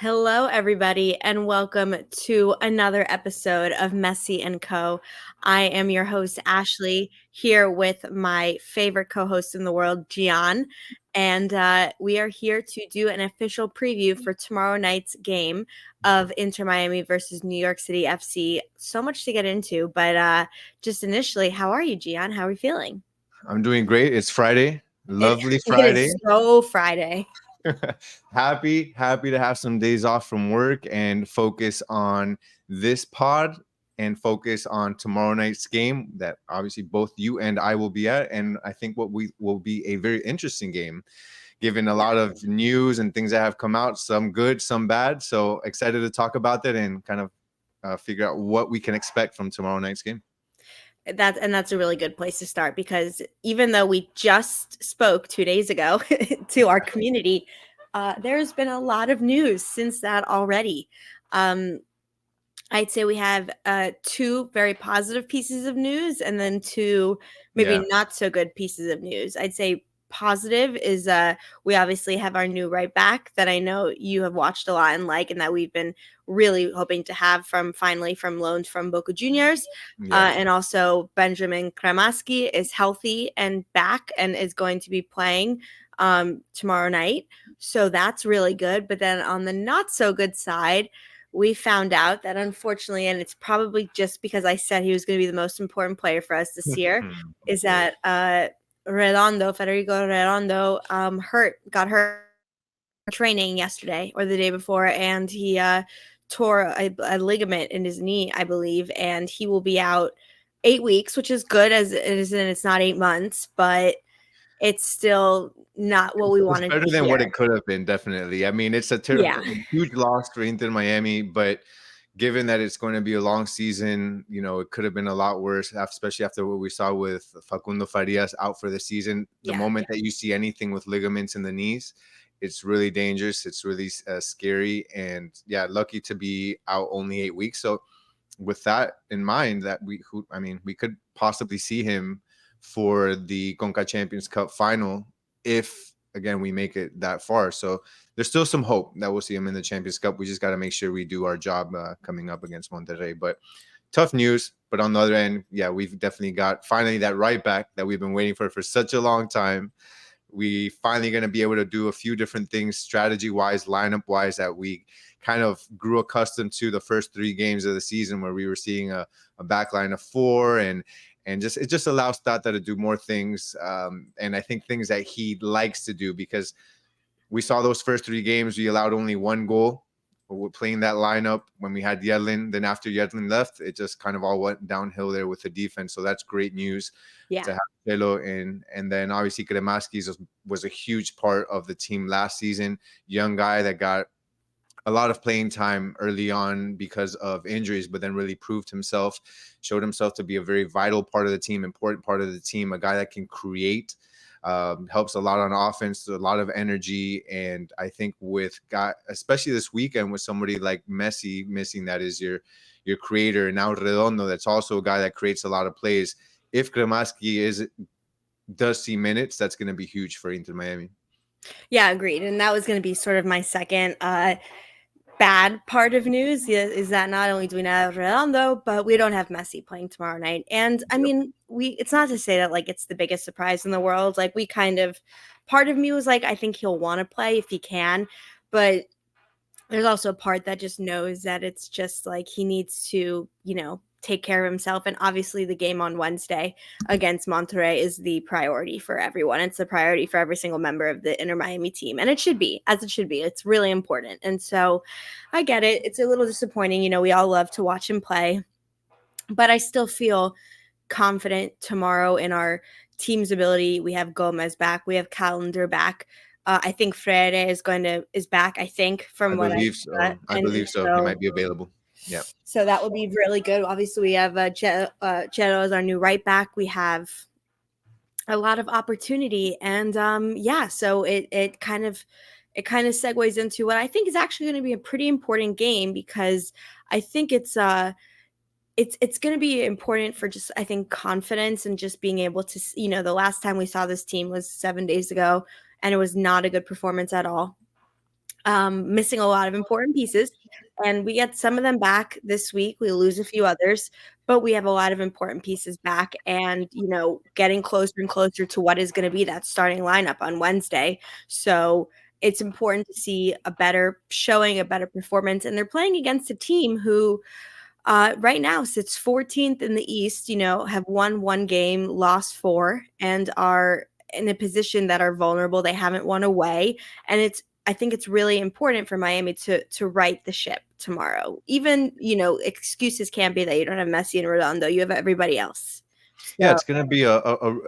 Hello, everybody, and welcome to another episode of Messi and Co. I am your host, Ashley, here with my favorite co host in the world, Gian. And we are here to do an official preview for tomorrow night's game of Inter Miami versus New York City FC. So much to get into, but just initially, how are you, Gian? How are you feeling? I'm doing great. It's Friday. It, Lovely it Friday. is so Friday. Happy to have some days off from work and focus on this pod and focus on tomorrow night's game that obviously both you and I will be at. And I think what we will be a very interesting game, given a lot of news and things that have come out, some good, some bad. So excited to talk about that and kind of figure out what we can expect from tomorrow night's game. That's a really good place to start because even though we just spoke 2 days ago to our community, there's been a lot of news since that already. Um, I'd say we have two very positive pieces of news and then two maybe Yeah. not so good pieces of news. I'd say positive is we obviously have our new right back that I know you have watched a lot and like, and that we've been really hoping to have from loans from Boca Juniors. Yeah. And also Benjamin Kramaski is healthy and back and is going to be playing tomorrow night. So that's really good. But then on the not so good side, we found out that unfortunately, and it's probably just because I said he was going to be the most important player for us this year, is that Federico Redondo, got hurt training yesterday or the day before, and he tore a ligament in his knee, I believe, and he will be out 8 weeks, which is good as it is, and it's not 8 months, but it's still not what we It's wanted better to than what hear. it could have been, definitely. I mean, it's a Yeah. huge loss for Inter Miami, but given that it's going to be a long season, it could have been a lot worse, especially after what we saw with Facundo Farias out for the season. The Yeah. moment that you see anything with ligaments in the knees, it's really dangerous. It's really scary. And yeah, lucky to be out only 8 weeks. So with that in mind, we could possibly see him for the Conca Champions Cup final if again we make it that far. So there's still some hope that we'll see him in the Champions Cup. We just got to make sure we do our job coming up against Monterrey. But tough news. But on the other end, yeah, we've definitely got finally that right back that we've been waiting for such a long time. We finally going to be able to do a few different things strategy wise, lineup wise, that we kind of grew accustomed to the first 3 games of the season where we were seeing a back line of four and just it just allows Tata to do more things. And I think things that he likes to do, because we saw those first 3 games, we allowed only one goal. We're playing that lineup when we had Yedlin. Then after Yedlin left, it just kind of all went downhill there with the defense. So that's great news Yeah. to have Chelo in. And then obviously Kremaski was a huge part of the team last season. Young guy that got a lot of playing time early on because of injuries, but then really proved himself, showed himself to be a very vital part of the team, important part of the team, a guy that can create, helps a lot on offense, a lot of energy. And I think with guy, especially this weekend with somebody like Messi missing, that is your creator, and now Redondo, that's also a guy that creates a lot of plays. If Kremaski does see minutes, that's going to be huge for Inter Miami. Yeah, agreed. And that was going to be sort of my second bad part of news is that not only do we not have Redondo, but we don't have Messi playing tomorrow night. And I mean, it's not to say that like it's the biggest surprise in the world. Like we kind of, part of me was like, I think he'll want to play if he can, but there's also a part that just knows that it's just like he needs to, take care of himself. And obviously, the game on Wednesday against Monterrey is the priority for everyone. It's the priority for every single member of the Inter Miami team. And it should be, as it should be. It's really important. And so I get it. It's a little disappointing. We all love to watch him play, but I still feel confident tomorrow in our team's ability. We have Gomez back. We have Calendar back. I think Freire is back. I think I from what I believe so. I and believe so. He might be available. Yeah. so that would be really good. Obviously, we have Cheto as our new right back. We have a lot of opportunity, and so it kind of segues into what I think is actually going to be a pretty important game because I think it's going to be important for just, I think, confidence and just being able to, the last time we saw this team was 7 days ago, and it was not a good performance at all. missing a lot of important pieces. And we get some of them back this week. We lose a few others, but we have a lot of important pieces back and, getting closer and closer to what is going to be that starting lineup on Wednesday. So it's important to see a better showing, a better performance. And they're playing against a team who right now sits 14th in the East, have won one game, lost four, and are in a position that are vulnerable. They haven't won away. And I think it's really important for Miami to right the ship tomorrow. Even, excuses can't be that you don't have Messi and Ronaldo. You have everybody else. Yeah, So it's going to be a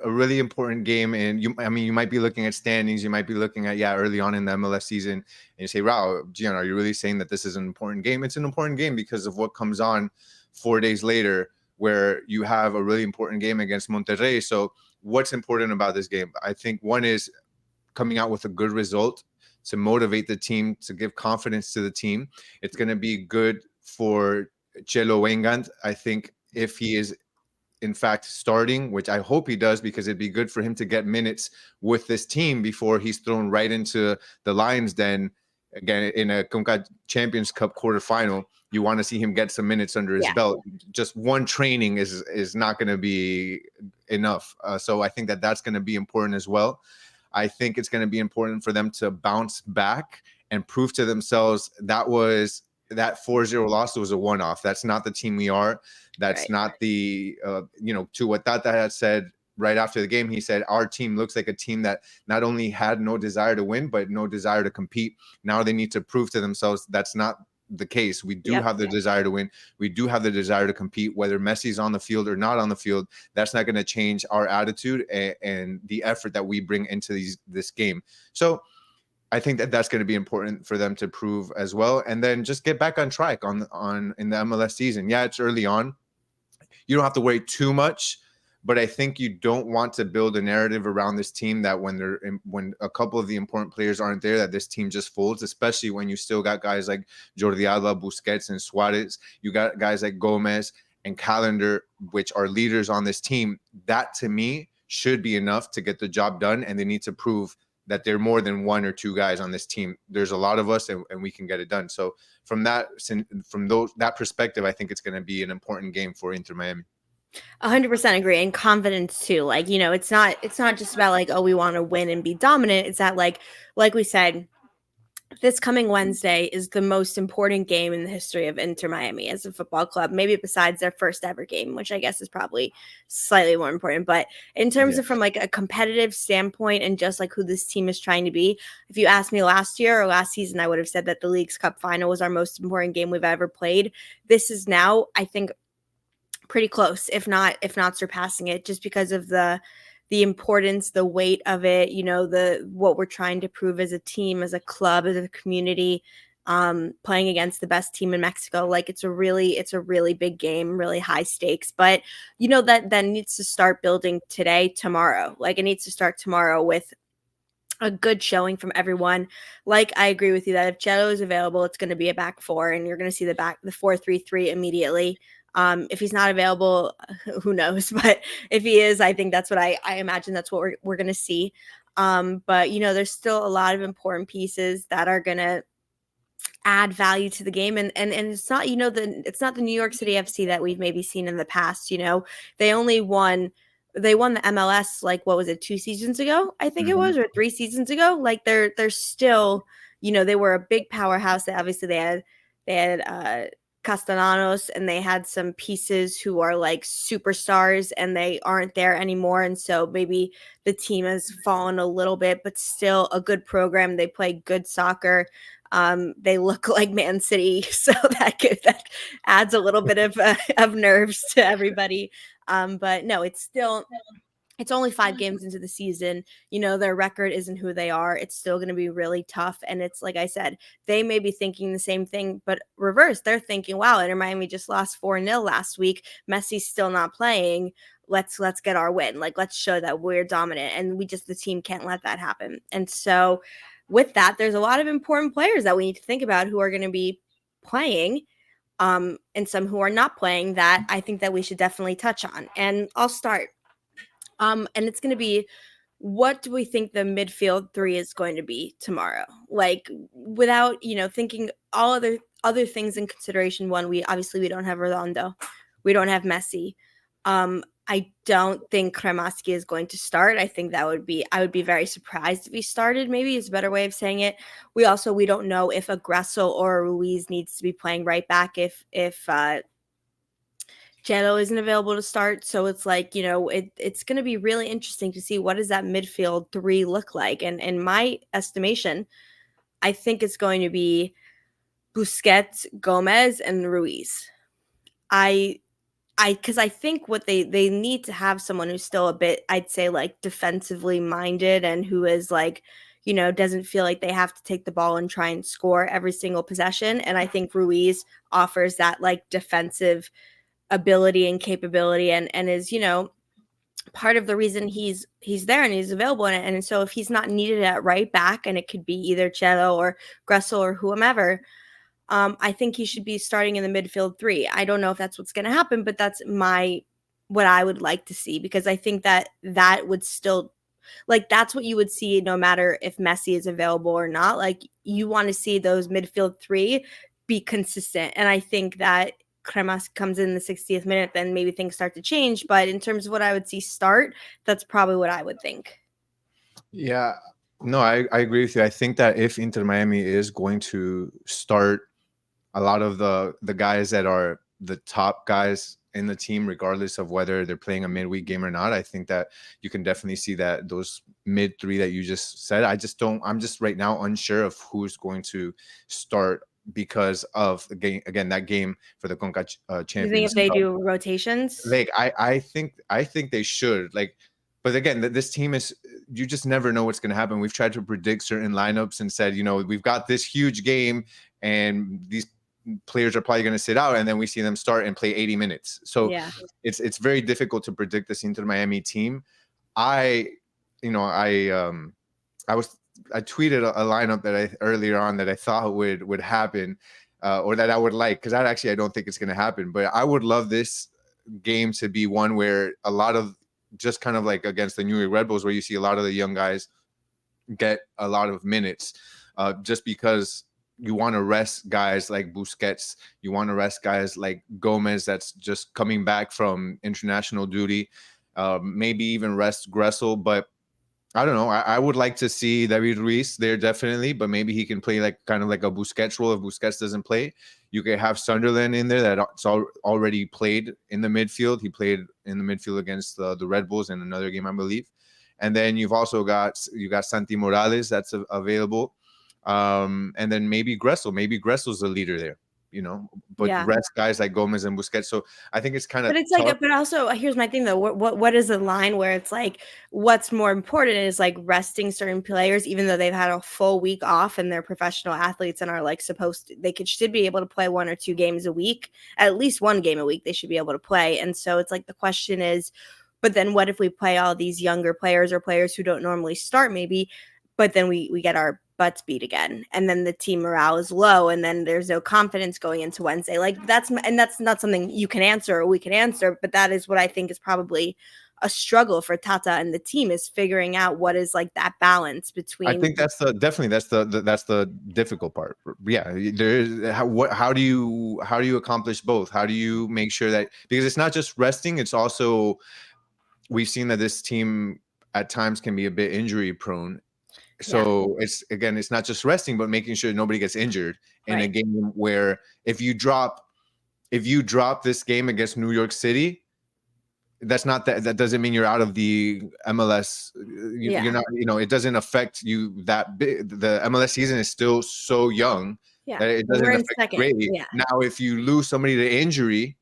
really important game, and I mean, you might be looking at standings, you might be looking at early on in the MLS season, and you say, "Wow, Gian, are you really saying that this is an important game?" It's an important game because of what comes on 4 days later, where you have a really important game against Monterrey. So, what's important about this game? I think one is coming out with a good result to motivate the team, to give confidence to the team. It's going to be good for Chelo Wengand. I think if he is in fact starting, which I hope he does, because it'd be good for him to get minutes with this team before he's thrown right into the Lions Den again in a CONCACAF Champions Cup quarterfinal. You want to see him get some minutes under his yeah, belt. Just one training is not going to be enough. So I think that that's going to be important as well. I think it's going to be important for them to bounce back and prove to themselves that 4-0 loss was a one-off. That's not the team we are. That's right. not the to what Tata had said right after the game. He said our team looks like a team that not only had no desire to win, but no desire to compete. Now they need to prove to themselves that's not the case. We do Yep. have the desire to win. We do have the desire to compete, whether Messi's on the field or not on the field. That's not going to change our attitude and the effort that we bring into this game. So I think that that's going to be important for them to prove as well, and then just get back on track on in the MLS season. Yeah, it's early on. You don't have to worry too much, but I think you don't want to build a narrative around this team that when a couple of the important players aren't there, that this team just folds. Especially when you still got guys like Jordi Alba, Busquets, and Suarez. You got guys like Gomez and Calendar, which are leaders on this team. That to me should be enough to get the job done, and they need to prove that they're more than one or two guys on this team. There's a lot of us, and we can get it done. So that perspective, I think it's going to be an important game for Inter Miami. 100% agree, and confidence too. Like, it's not just about like, oh, we want to win and be dominant. It's that like we said, this coming Wednesday is the most important game in the history of Inter Miami as a football club, maybe besides their first ever game, which I guess is probably slightly more important. But in terms Yeah. of from like a competitive standpoint and just like who this team is trying to be, if you asked me last year or last season, I would have said that the League's Cup final was our most important game we've ever played. This is now, I think, pretty close, if not surpassing it, just because of the importance, the weight of it, the what we're trying to prove as a team, as a club, as a community, playing against the best team in Mexico. Like it's a really big game, really high stakes. But that needs to start building today, tomorrow. Like it needs to start tomorrow with a good showing from everyone. Like I agree with you that if Cello is available, it's going to be a back four, and you're going to see the 4-3-3 immediately. If he's not available, who knows? But if he is, I think that's what I imagine that's what we're going to see. But there's still a lot of important pieces that are going to add value to the game, and it's not it's not the New York City FC that we've maybe seen in the past. They won the MLS, like, what was it, 2 seasons ago, I think it Mhm. was, or 3 seasons ago. Like they're still, they were a big powerhouse. That obviously they had Castellanos, and they had some pieces who are like superstars, and they aren't there anymore. And so maybe the team has fallen a little bit, but still a good program. They play good soccer. They look like Man City, so that adds a little bit of nerves to everybody. But no, it's only 5 games into the season. Their record isn't who they are. It's still going to be really tough. And it's like I said, they may be thinking the same thing, but reverse. They're thinking, wow, Inter Miami just lost 4-0 last week. Messi's still not playing. Let's get our win. Like, let's show that we're dominant. And the team can't let that happen. And so with that, there's a lot of important players that we need to think about who are going to be playing, and some who are not playing, that I think that we should definitely touch on. And I'll start. And it's going to be what do we think the midfield three is going to be tomorrow? Like without, thinking all other things in consideration. One, we don't have Rolando. We don't have Messi. I don't think Kremaski is going to start. I think I would be very surprised if he started, maybe is a better way of saying it. We don't know if a Gressel or a Ruiz needs to be playing right back if Jello isn't available to start. So it's like, it's going to be really interesting to see what does that midfield three look like. And in my estimation, I think it's going to be Busquets, Gomez, and Ruiz. Because I think what they need to have someone who's still a bit, I'd say, like defensively minded, and who is like, doesn't feel like they have to take the ball and try and score every single possession. And I think Ruiz offers that like defensive ability and capability, and is, part of the reason he's there and he's available. And so if he's not needed at right back, and it could be either Cello or Gressel or whomever, I think he should be starting in the midfield three. I don't know if that's what's going to happen, but that's what I would like to see, because I think that would still, like, that's what you would see no matter if Messi is available or not. Like, you want to see those midfield three be consistent. And I think that Cremas comes in the 60th minute, then maybe things start to change. But in terms of what I would see start, that's probably what I would think. Yeah, no, I agree with you. I think that if Inter Miami is going to start a lot of the guys that are the top guys in the team, regardless of whether they're playing a midweek game or not, I think that you can definitely see that those mid three that you just said. I'm just right now unsure of who's going to start because of again that game for the Conca You think Champions if they Cup. do rotations? Like I think they should, like, but again, this team is, you just never know what's going to happen. We've tried to predict certain lineups and said, we've got this huge game and these players are probably going to sit out, and then we see them start and play 80 minutes. So Yeah. it's very difficult to predict this Inter Miami team. I you know I was I tweeted a lineup that I earlier on that I thought would happen, or that I would like, because I don't think it's going to happen, but I would love this game to be one where a lot of, just kind of like against the New York Red Bulls, where you see a lot of the young guys get a lot of minutes, just because you want to rest guys like Busquets, you want to rest guys like Gomez that's just coming back from international duty, maybe even rest Gressel. But I don't know. I would like to see David Ruiz there, definitely, but maybe he can play like kind of like a Busquets role if Busquets doesn't play. You could have Sunderland in there that's already played in the midfield. He played in the midfield against the Red Bulls in another game, I believe. And then you've also got Santi Morales that's available, and then maybe Gressel. Maybe Gressel's the leader there, but Yeah. rest guys like Gomez and Busquets. So I think it's kind of But it's tough. like, but also here's my thing though. What is the line where it's like, what's more important is like resting certain players, even though they've had a full week off and they're professional athletes and are like should be able to play 1 or 2 games a week, at least 1 game a week they should be able to play. And so it's like the question is, but then what if we play all these younger players or players who don't normally start, maybe, but then we get our butts beat again, and then the team morale is low, and then there's no confidence going into Wednesday. Like that's not something you can answer or we can answer, but that is what I think is probably a struggle for Tata and the team, is figuring out what is like that balance I between. think that's the difficult part. Yeah, there is how do you accomplish both? How do you make sure that, because it's not just resting, it's also, we've seen that this team at times can be a bit injury prone. Yeah, So it's not just resting, but making sure nobody gets injured in a right. game where if you drop this game against New York City, that's not that doesn't mean you're out of the MLS. You're Yeah, not, it doesn't affect you that big. The MLS season is still so young yeah, that it we're doesn't in affect you second. greatly. Yeah, Now, if you lose somebody to injury,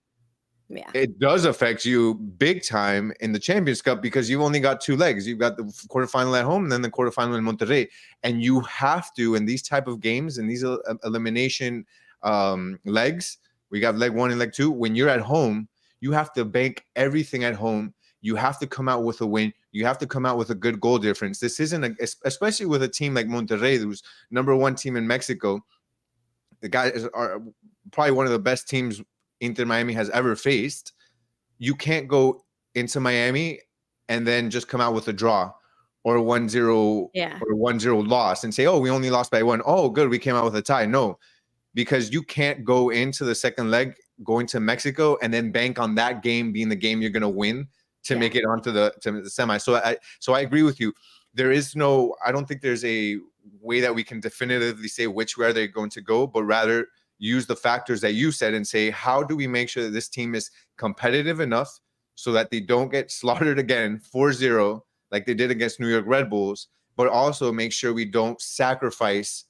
yeah, it does affect you big time in the Champions Cup, because you've only got 2 legs. You've got the quarterfinal at home and then the quarterfinal in Monterrey. And you have to, in these type of games and these elimination legs, we got leg 1 and leg 2. When you're at home, you have to bank everything at home. You have to come out with a win. You have to come out with a good goal difference. This isn't especially with a team like Monterrey, who's #1 team in Mexico. The guys are probably one of the best teams Inter Miami has ever faced. You can't go into Miami and then just come out with a draw, or 1-0 Yeah. or 1-0 loss and say, oh, we only lost by one. Oh, good, we came out with a tie. No, because you can't go into the second leg going to Mexico and then bank on that game being the game you're going to win to Yeah. make it onto the semi. So I agree with you. There is no, I don't think there's a way that we can definitively say which way they're going to go, but rather use the factors that you said and say, how do we make sure that this team is competitive enough so that they don't get slaughtered again 4-0 like they did against New York Red Bulls, but also make sure we don't sacrifice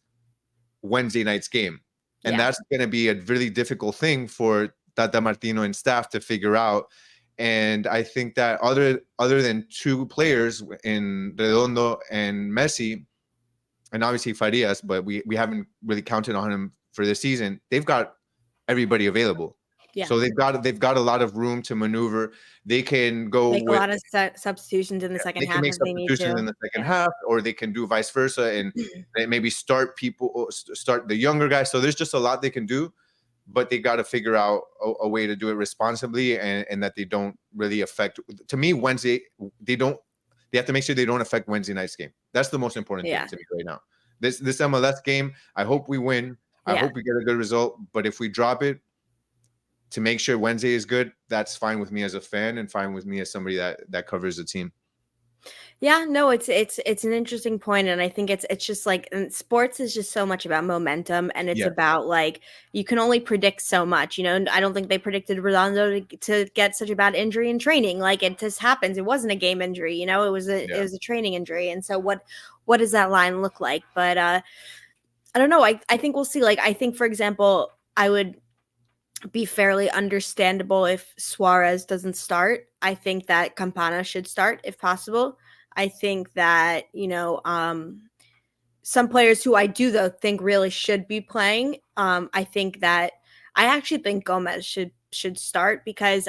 Wednesday night's game. And Yeah. that's going to be a really difficult thing for Tata Martino and staff to figure out. And I think that other than two players in Redondo and Messi, and obviously Farias, but we haven't really counted on him for this season. They've got everybody available, Yeah. so they've got a lot of room to maneuver. They can go Make a with lot of substitutions in the second they can half make if they need substitutions in to. the second Yeah. half, or they can do vice versa and maybe start the younger guys. So there's just a lot they can do, but they got to figure out a way to do it responsibly and that they don't really affect. To me, Wednesday they don't. They have to make sure they don't affect Wednesday night's game. That's the most important thing Yeah. to me right now. This MLS game, I hope we win. I Yeah. hope we get a good result. But if we drop it, to make sure Wednesday is good, that's fine with me as a fan and fine with me as somebody that covers the team. Yeah, no, it's an interesting point, and I think it's just like, and sports is just so much about momentum, and it's Yeah, about like you can only predict so much, you know. And I don't think they predicted Redondo to get such a bad injury in training. Like it just happens. It wasn't a game injury, you know. It yeah. was a training injury, and so what does that line look like? But I don't know. I think we'll see. Like I think, for example, I would be fairly understandable if Suarez doesn't start. I think that Campana should start if possible. I think that, some players who I do though think really should be playing. I think that I actually think Gomez should start because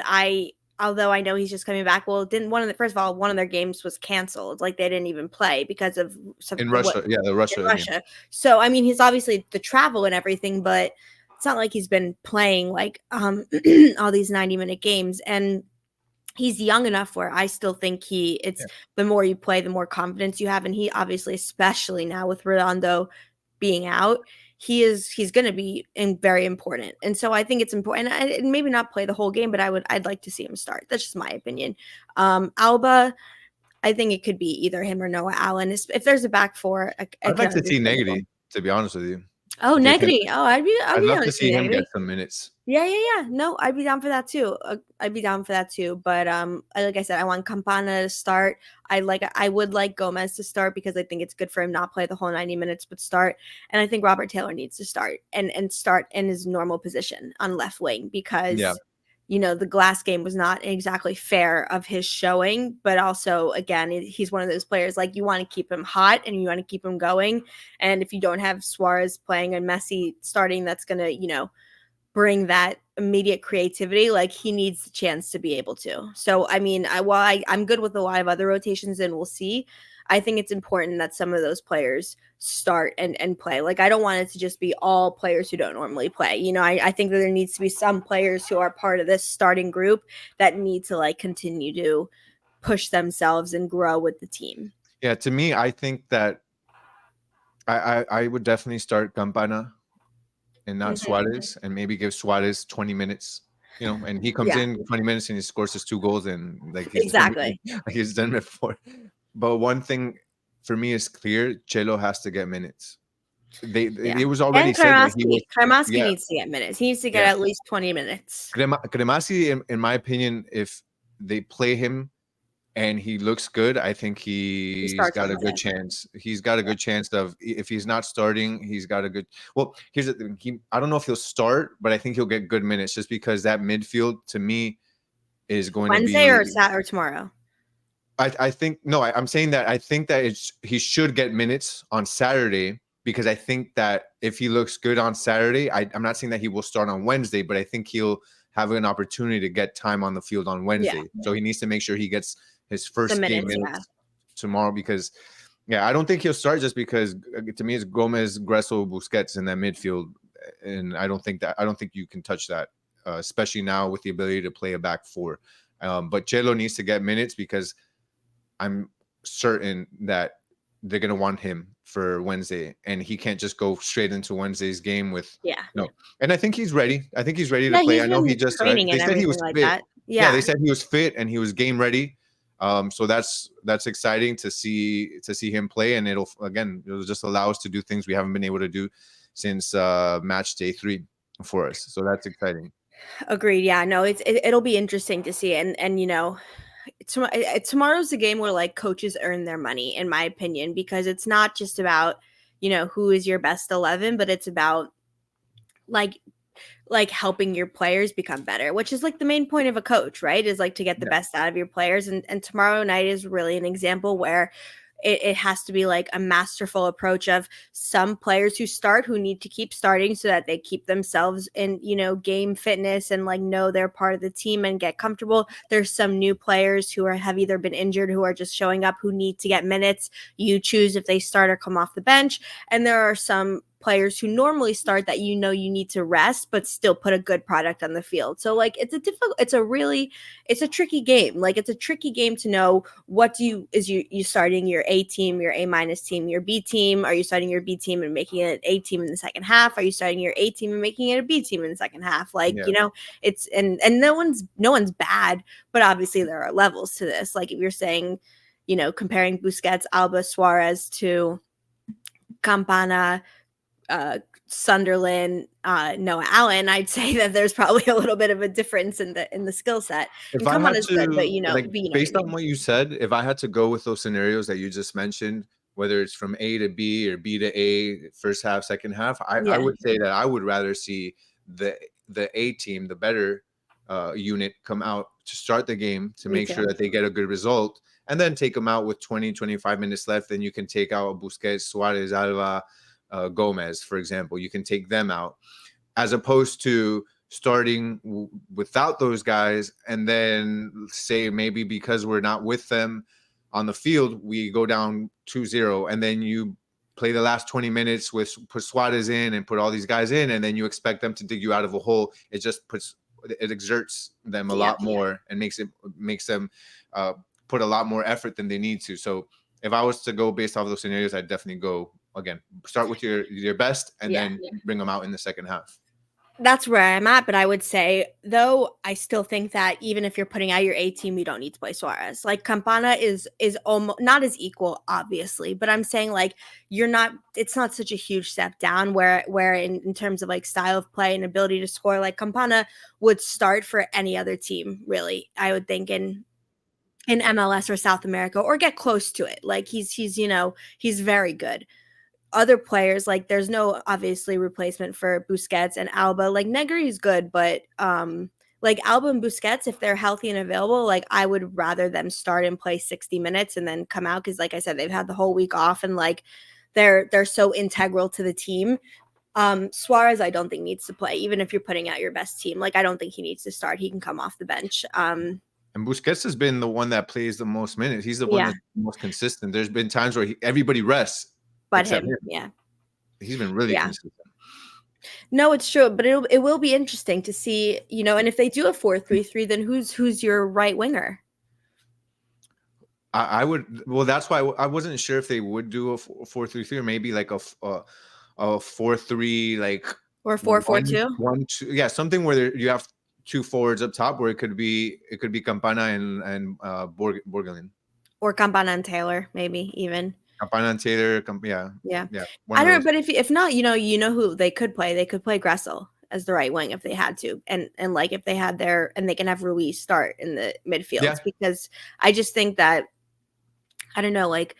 although I know he's just coming back, well, didn't one of the first of all one of their games was canceled, like they didn't even play because of some In what Russia, yeah, the in Russia game. Russia. So I mean, he's obviously the travel and everything, but it's not like he's been playing like all these 90-minute games, and he's young enough where I still think it's Yeah. the more you play, the more confidence you have. And he obviously, especially now with Redondo being out, he's going to be very important. And so I think it's important. And maybe not play the whole game, but I'd like to see him start. That's just my opinion. Alba, I think it could be either him or Noah Allen. If there's a back four, I'd can like to see understandable. Negri, to be honest with you. Oh, Do you think Negri. Oh, I'd I'd be love down to to see see him get Negri. some minutes. Yeah, yeah, yeah. No, I'd be down for that too. I'd be down for that too. But like I said, I want Campana to start. I would like Gomez to start because I think it's good for him not play the whole 90 minutes, but start. And I think Robert Taylor needs to start and start in his normal position on left wing Yeah. because the Glass game was not exactly fair of his showing, but also again, he's one of those players like you want to keep him hot and you want to keep him going. And if you don't have Suarez playing and Messi starting, that's gonna, bring that immediate creativity. Like he needs the chance to be able to. So I mean, I'm good with a lot of other rotations and we'll see. I think it's important that some of those players start and play. Like I don't want it to just be all players who don't normally play. I think that there needs to be some players who are part of this starting group that need to like continue to push themselves and grow with the team. Yeah, to me, I think that I would definitely start Campana and not Mm-hmm. Suarez, and maybe give Suarez 20 minutes. And he comes Yeah, in 20 minutes and he scores his 2 goals, and like exactly. like he's done it before. But one thing for me is clear: Chelo has to get minutes. Yeah. It was already And said that he was. Karmaski Yeah, needs to get minutes. He needs to get yeah. at least 20 minutes. Cremasi, in my opinion, if they play him and he looks good, I think He he's starts got a good Wednesday. chance. He's got a good chance of, if he's not starting, he's got a good. Well, here's the thing. I don't know if he'll start, but I think he'll get good minutes just because that midfield to me is going to Wednesday be. or Saturday or tomorrow? I think no. I'm saying that I think that he should get minutes on Saturday because I think that if he looks good on Saturday, I'm not saying that he will start on Wednesday, but I think he'll have an opportunity to get time on the field on Yeah. Wednesday. So he needs to make sure he gets his Some first game minutes, yeah. minutes tomorrow because, yeah, I don't think he'll start just because to me it's Gomez, Gressel, Busquets in that midfield, and I don't think you can touch that, especially now with the ability to play a back four. But Chelo needs to get minutes because I'm certain that they're gonna want him for Wednesday, and he can't just go straight into Wednesday's game with Yeah. no. And I think he's ready. I think he's ready to Yeah, play. he's I know he been just training they and said he everything was like fit. that. Yeah, they Yeah. said he was fit and he was game ready. So that's exciting to see him play, and it'll just allow us to do things we haven't been able to do since match day 3 for us. So that's exciting. Agreed. Yeah, no, it'll be interesting to see, and tomorrow's the game where like coaches earn their money, in my opinion, because it's not just about who is your best 11, but it's about like helping your players become better, which is like the main point of a coach, right? Is like to get the Yeah. best out of your players. And tomorrow night is really an example where it has to be like a masterful approach of some players who start who need to keep starting so that they keep themselves in game fitness and like know they're part of the team and get comfortable. There's some new players who have either been injured, who are just showing up, who need to get minutes. You choose if they start or come off the bench. And there are some players who normally start that you need to rest but still put a good product on the field. So like it's a tricky game. Like it's a tricky game to know what you starting your A team, your A minus team, your B team. Are you starting your B team and making it an A team in the second half? Are you starting your A team and making it a B team in the second half? Like, Yeah. it's and no one's bad, but obviously there are levels to this. Like if you're saying, comparing Busquets, Alba, Suarez to Campana, Sunderland, Noah Allen, I'd say that there's probably a little bit of a difference in the skill set. If And I had Campana's good, but to, like, but you know what I based on mean. what you said, if I had to go with those scenarios that you just mentioned, whether it's from A to B or B to A, first half, second half, I Yeah, would say that I would rather see the the A team, the better unit, come out to start the game to me make sure too. that they get a good result, and then take them out with 20, 25 minutes left. Then you can take out Busquets, Suarez, Alva, Gomez, for example. You can take them out as opposed to starting without those guys, and then say maybe because we're not with them on the field we go down 2-0, and then you play the last 20 minutes with put Suarez in and put all these guys in, and then you expect them to dig you out of a hole. It exerts them a Yeah. lot more and makes them put a lot more effort than they need to. So if I was to go based off of those scenarios, I'd definitely go again, start with your best and Yeah. then bring them out in the second half. That's where I'm at, but I would say, though, I still think that even if you're putting out your A team, you don't need to play Suarez. Like Campana is almost not as equal, obviously, but I'm saying like you're not. It's not such a huge step down where in terms of like style of play and ability to score, like Campana would start for any other team, really. I would think in MLS or South America or get close to it. Like he's very good. Other players, like there's no obviously replacement for Busquets and Alba. Like Negri is good, but like Alba and Busquets, if they're healthy and available, like I would rather them start and play 60 minutes and then come out, because like I said, they've had the whole week off and like they're so integral to the team. Suarez, I don't think needs to play, even if you're putting out your best team. Like I don't think he needs to start. He can come off the bench. And Busquets has been the one that plays the most minutes. He's the one Yeah, that's the most consistent. There's been times where everybody rests but except him, him. yeah. He's been really Yeah. consistent. No, it's true, but it will be interesting to see, and if they do a 4-3-3, then who's your right winger? I would. Well, that's why I wasn't sure if they would do a 4-3-3 or maybe like a 4-3, like Or one 4-4-2 one two. Yeah, something where you have two forwards up top, where it could be Campana and Borgelin. or Campana and Taylor, maybe even. Campana and Taylor. Yeah, Yeah. yeah, one I of don't know, those. but if not, who they could play. They could play Gressel as the right wing if they had to. And like if they had and they can have Ruiz start in the Yeah, midfields, because I just think that I don't know, like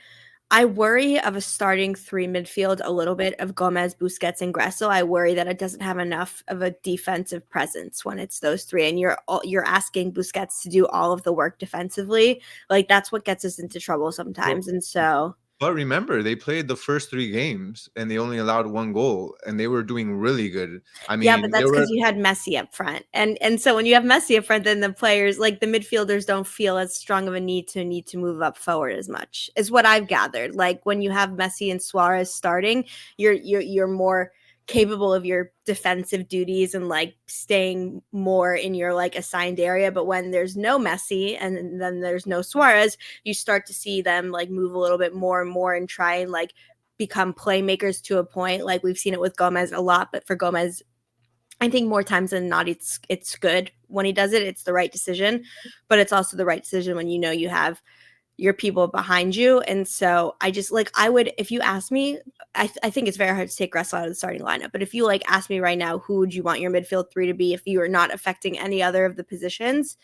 I worry of a starting three midfield a little bit of Gomez, Busquets, and Gressel. I worry that it doesn't have enough of a defensive presence when it's those three, and you're asking Busquets to do all of the work defensively. Like that's what gets us into trouble well, sometimes. And so, but remember, they played the first 3 games and they only allowed 1 goal, and they were doing really good. I yeah, but mean, they that's were because you had Messi up front, and so when you have Messi up front, then the players, like the midfielders, don't feel as strong of a need to move up forward as much. Is what I've gathered. Like when you have Messi and Suarez starting, you're more capable of your defensive duties and like staying more in your like assigned area. But when there's no Messi and then there's no Suarez, you start to see them like move a little bit more and more and try and like become playmakers to a point. Like we've seen it with Gomez a lot, but for Gomez, I think more times than not, it's good when he does it. It's the right decision, but it's also the right decision when you know you have your people behind you. And so I just like I would, if you ask me, I think it's very hard to take Gressel out of the starting lineup. But if you like ask me right now, who would you want your midfield three to be if you are not affecting any other of the positions?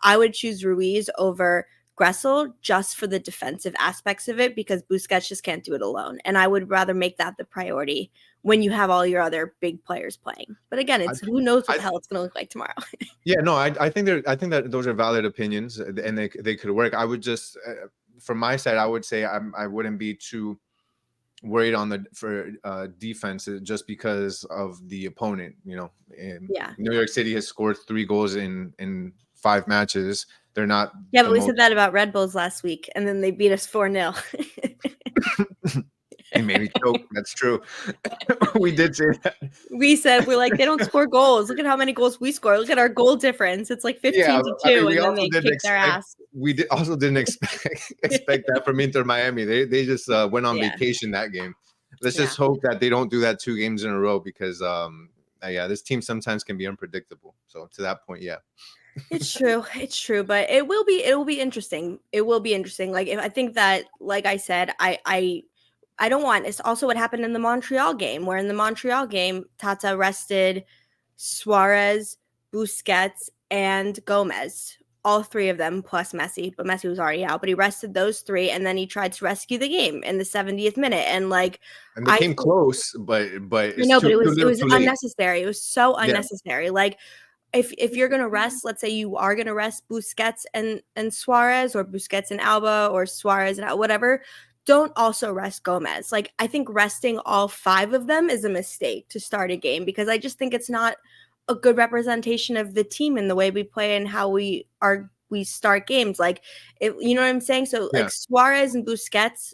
I would choose Ruiz over Gressel just for the defensive aspects of it because Busquets just can't do it alone. And I would rather make that the priority when you have all your other big players playing. But again, I, it's who knows what I the hell it's going to look like tomorrow. Yeah, no, I think that those are valid opinions, and they could work. I would just, from my side, I would say I wouldn't be too worried on the for defense just because of the opponent. You know, and Yeah. New York City has scored 3 goals in 5 matches. They're not Yeah, the but we most. said that about Red Bulls last week, and then they beat us 4-0. They made me choke. That's true. We did say that. We said, we're like, they don't score goals. Look at how many goals we score. Look at our goal difference. It's like Yeah, 15 to I mean, 2, we and then also they didn't kick their expect. ass. We also didn't expect that from Inter Miami. They just went on Yeah. vacation that game. Let's Yeah. just hope that they don't do that 2 games in a row because yeah, this team sometimes can be unpredictable. So to that point, yeah. It's true. It's true, but it will be interesting. It will be interesting. Like if I think that, like I said, I don't want. It's also what happened in the Montreal game, where in the Montreal game, Tata rested Suarez, Busquets, and Gomez. All three of them plus Messi, but Messi was already out. But he rested those three, and then he tried to rescue the game in the 70th minute. And like And they I came close, but I it's know, but too it too was it little, was too late. unnecessary. It was so Yeah, unnecessary. Like if you're gonna rest, let's say you are gonna rest Busquets and Suarez, or Busquets and Alba, or Suarez and whatever, don't also rest Gomez. Like I think resting all five of them is a mistake to start a game because I just think it's not a good representation of the team and the way we play and how we start games. Like you know what I'm saying? So yeah, like Suarez and Busquets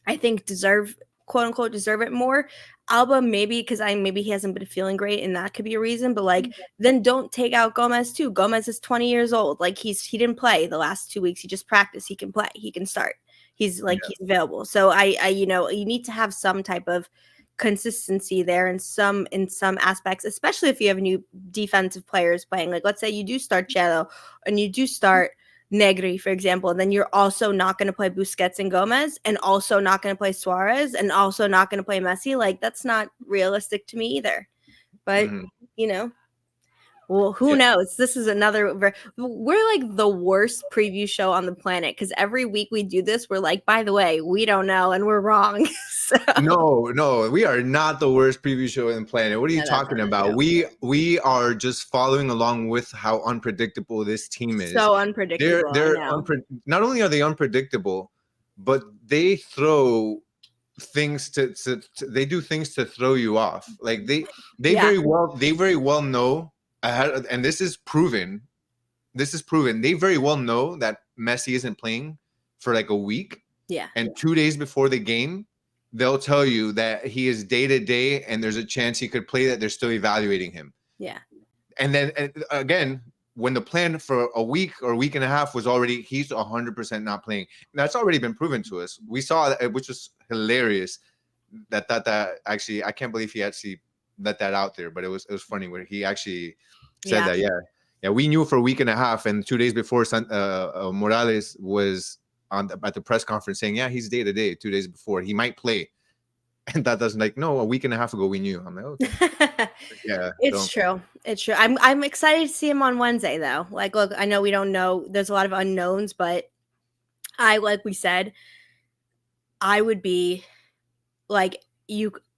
I think deserve, quote unquote, deserve it more. Alba maybe because maybe he hasn't been feeling great and that could be a reason. But like then don't take out Gomez too. Gomez is 20 years old. Like he didn't play the last 2 weeks. He just practiced. He can play. He can start. He's like yeah. he's available. So I you know you need to have some type of consistency there in some aspects, especially if you have new defensive players playing. Like let's say you do start Cello and you do start Negri, for example, then you're also not going to play Busquets and Gomez, and also not going to play Suarez, and also not going to play Messi. Like that's not realistic to me either. But Mhm. you know, well, who Yeah. knows? This is another. We're like the worst preview show on the planet because every week we do this, we're like, by the way, we don't know, and we're wrong. So No, no, we are not the worst preview show in the planet. What are you no, that's talking not about? true. We are just following along with how unpredictable this team is. So unpredictable. I know. Not only are they unpredictable, but they throw things they do things to throw you off. Like Yeah, they very well know ahead, and this is proven. This is proven. They very well know that Messi isn't playing for like a week, yeah, and 2 days before the game, they'll tell you that he is day to day, and there's a chance he could play. That they're still evaluating him. yeah, And then again, when the plan for a week or a week and a half was already he's 100% not playing, that's already been proven to us. We saw that, which was hilarious. That actually, I can't believe he actually let that out there, but it was funny where he actually said yeah. that. Yeah, yeah, we knew for a week and a half, and 2 days before, Morales was at the press conference saying, yeah, he's day to day. 2 days before he might play, and that doesn't like no, a week and a half ago we knew. I'm like, okay, yeah, It's so true. It's true. I'm excited to see him on Wednesday though. Like look, I know we don't know. There's a lot of unknowns, but like we said, I would be like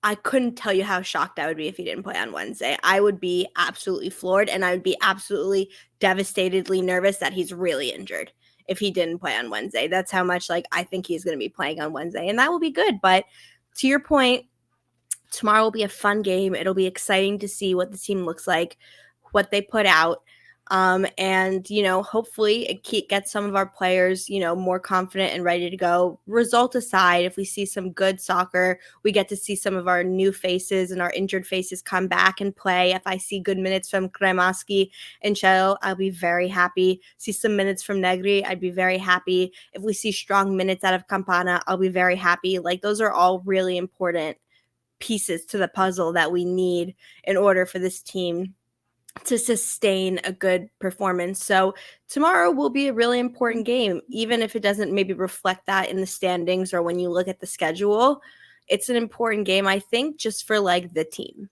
I couldn't tell you how shocked I would be if he didn't play on Wednesday. I would be absolutely floored and I would be absolutely devastatedly nervous that he's really injured if he didn't play on Wednesday. That's how much like I think he's going to be playing on Wednesday and that will be good. But to your point, tomorrow will be a fun game. It'll be exciting to see what the team looks like, what they put out. And hopefully it gets some of our players more confident and ready to go. Result aside, if we see some good soccer, we get to see some of our new faces and our injured faces come back and play. If I see good minutes from Kremaski and Chelo, I'll be very happy. See some minutes from Negri, I'd be very happy. If we see strong minutes out of Campana, I'll be very happy. Like, those are all really important pieces to the puzzle that we need in order for this team to sustain a good performance. So tomorrow will be a really important game, even if it doesn't maybe reflect that in the standings or when you look at the schedule. It's an important game, I think, just for like the team.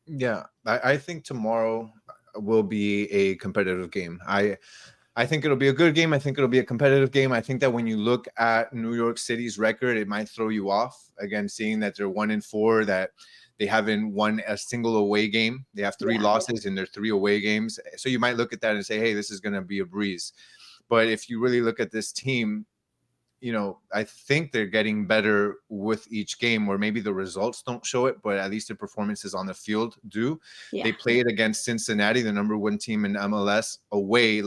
Yeah, I think tomorrow will be a competitive game. I think it'll be a good game. I think it'll be a competitive game. I think that when you look at New York City's record, it might throw you off. Again, seeing that they're 1-4, that they haven't won a single away game. They have three Yeah. losses in their 3 away games. So you might look at that and say, hey, this is going to be a breeze. But if you really look at this team, I think they're getting better with each game, where maybe the results don't show it, but at least the performances on the field do. Yeah. They played against Cincinnati, the number 1 team in MLS, away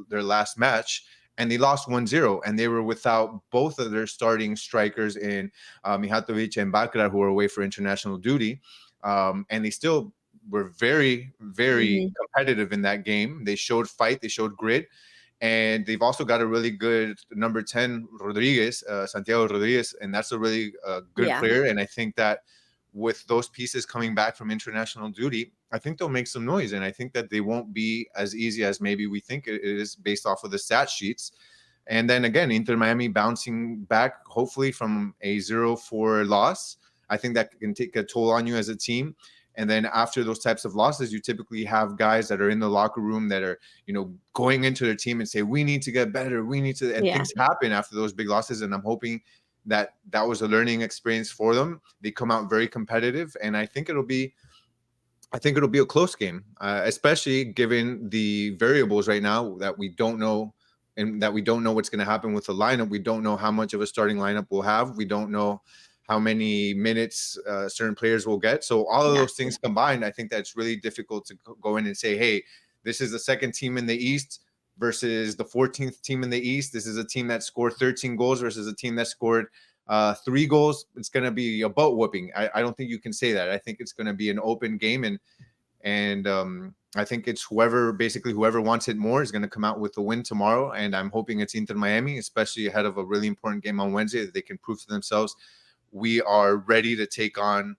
their last match, and they lost 1-0, and they were without both of their starting strikers in Mihatovic and Bakra, who were away for international duty. And they still were very, very competitive in that game. They showed fight, they showed grit. And they've also got a really good number 10, Rodriguez, Santiago Rodriguez, and that's a really good player. And I think that with those pieces coming back from international duty, I think they'll make some noise. And I think that they won't be as easy as maybe we think it is based off of the stat sheets. And then again, Inter Miami bouncing back, hopefully from a 0-4 loss. I think that can take a toll on you as a team. And then after those types of losses, you typically have guys that are in the locker room that are, going into their team and say, we need to get better. We need to, and things happen after those big losses. And I'm hoping that was a learning experience for them. They come out very competitive. And I think it'll be a close game, especially given the variables right now that we don't know, and that we don't know what's going to happen with the lineup. We don't know how much of a starting lineup we'll have. We don't know how many minutes certain players will get. So all of those things combined, I think that's really difficult to go in and say, hey, this is the second team in the East versus the 14th team in the East. This is a team that scored 13 goals versus a team that scored 3 goals. It's going to be a butt whooping. I don't think you can say that. I think it's going to be an open game. And I think it's whoever wants it more is going to come out with the win tomorrow. And I'm hoping it's Inter Miami, especially ahead of a really important game on Wednesday, that they can prove to themselves we are ready to take on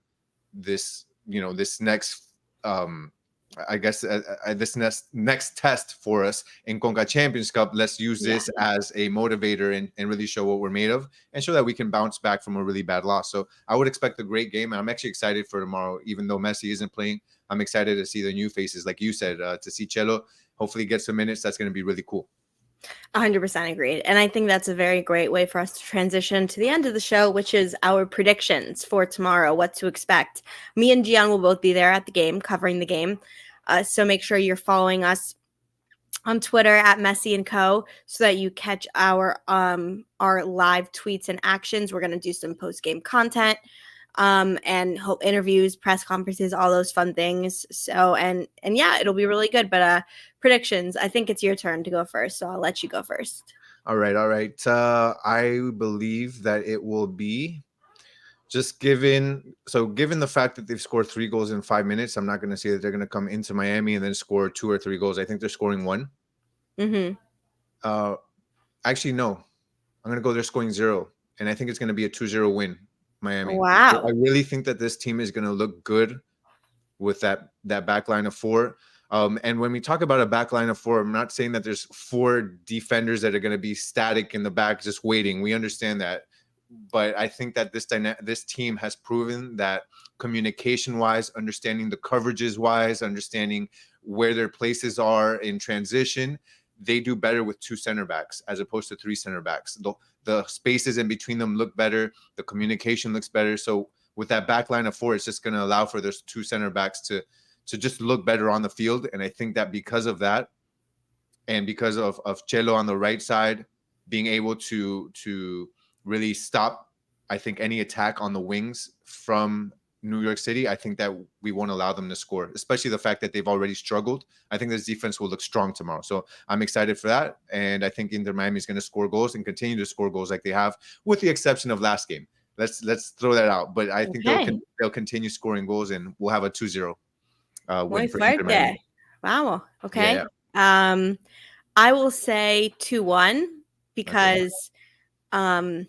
this, this next, I guess, this next test for us in Conca Champions Cup. Let's use this as a motivator and really show what we're made of, and show that we can bounce back from a really bad loss. So I would expect a great game, and I'm actually excited for tomorrow. Even though Messi isn't playing, I'm excited to see the new faces, like you said, to see Chelo hopefully get some minutes. That's going to be really cool. 100% agreed. And I think that's a very great way for us to transition to the end of the show, which is our predictions for tomorrow, what to expect. Me and Gian will both be there at the game, covering the game. So make sure you're following us on Twitter at Messi and Co. so that you catch our live tweets and actions. We're going to do some post-game content and interviews, press conferences, all those fun things. So, and yeah, it'll be really good. But predictions, I think it's your turn to go first, so I'll let you go first. All right. I believe that it will be, just given the fact that they've scored 3 goals in 5 minutes, I'm not going to say that they're going to come into Miami and then score 2 or 3 goals. I think they're scoring 1. Actually, no. I'm going to go they're scoring 0, and I think it's going to be a 2-0 win, Miami. Wow. I really think that this team is going to look good with that back line of 4. And when we talk about a back line of 4, I'm not saying that there's 4 defenders that are going to be static in the back just waiting. We understand that. But I think that this team has proven that communication-wise, understanding the coverages-wise, understanding where their places are in transition, they do better with 2 center backs as opposed to 3 center backs. The spaces in between them look better. The communication looks better. So with that back line of 4, it's just going to allow for those 2 center backs to just look better on the field. And I think that because of that, and because of Chelo on the right side being able to really stop, I think, any attack on the wings from New York City, I think that we won't allow them to score, especially the fact that they've already struggled. I think this defense will look strong tomorrow. So I'm excited for that. And I think Inter Miami is going to score goals and continue to score goals like they have, with the exception of last game. Let's throw that out. But I think Okay. they'll continue scoring goals, and we'll have a 2-0 Muy win for Inter Miami. fuerte. Wow. Yeah, Okay. I will say 2-1 yeah. Okay. because um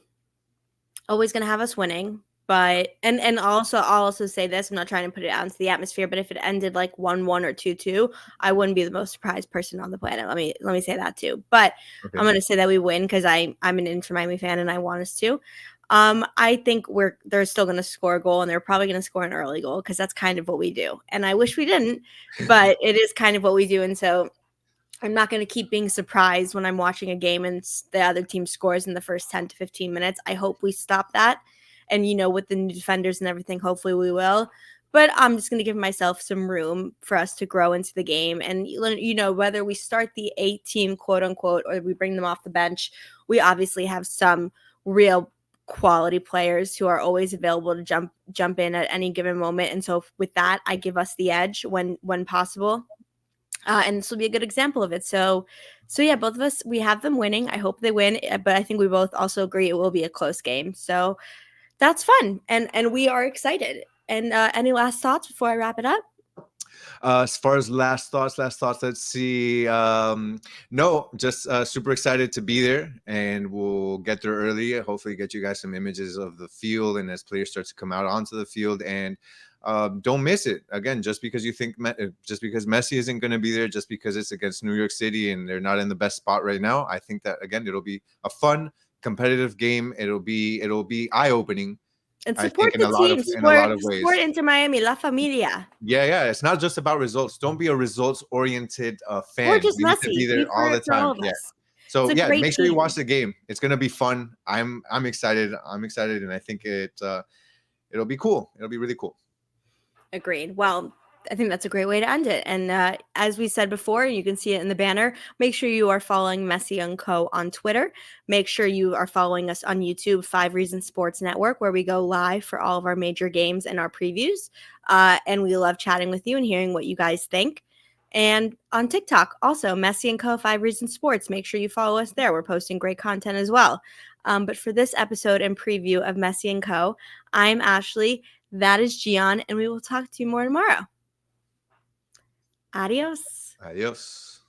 always going to have us winning. But and also I'll also say this, I'm not trying to put it out into the atmosphere, but if it ended like 1-1 or 2-2, I wouldn't be the most surprised person on the planet. Let me say that too. But Okay. I'm going to say that we win because I'm an Inter Miami fan and I want us to. I think they're still going to score a goal, and they're probably going to score an early goal because that's kind of what we do. And I wish we didn't, but it is kind of what we do. And so I'm not going to keep being surprised when I'm watching a game and the other team scores in the first 10 to 15 minutes. I hope we stop that. And, with the new defenders and everything, hopefully we will. But I'm just going to give myself some room for us to grow into the game. And, whether we start the 8 team, quote unquote, or we bring them off the bench, we obviously have some real quality players who are always available to jump in at any given moment. And so with that, I give us the edge when possible. And this will be a good example of it. So yeah, both of us, we have them winning. I hope they win, but I think we both also agree it will be a close game. So that's fun, and we are excited. And any last thoughts before I wrap it up? As far as last thoughts, let's see. No, just super excited to be there, and we'll get there early. Hopefully, get you guys some images of the field, and as players start to come out onto the field, and don't miss it. Again, just because just because Messi isn't going to be there, just because it's against New York City and they're not in the best spot right now, I think that again it'll be a fun, competitive game. It'll be eye opening. And I support think the team, in a lot support of support ways. Inter Miami, La Familia, Yeah. It's not just about results. Don't be a results oriented or fan. just You need to be Messi. there Be all the for all time. of Yeah. us. It's So a yeah, great make sure you team. watch the game. It's gonna be fun. I'm excited. I'm excited, and I think it'll be cool. It'll be really cool. Agreed. Well, I think that's a great way to end it. And as we said before, you can see it in the banner. Make sure you are following Messi and Co. on Twitter. Make sure you are following us on YouTube, 5 Reasons Sports Network, where we go live for all of our major games and our previews. And we love chatting with you and hearing what you guys think. And on TikTok, also Messi and Co. 5 Reasons Sports. Make sure you follow us there. We're posting great content as well. But for this episode and preview of Messi and Co., I'm Ashley. That is Gian, and we will talk to you more tomorrow. Adios. Adios.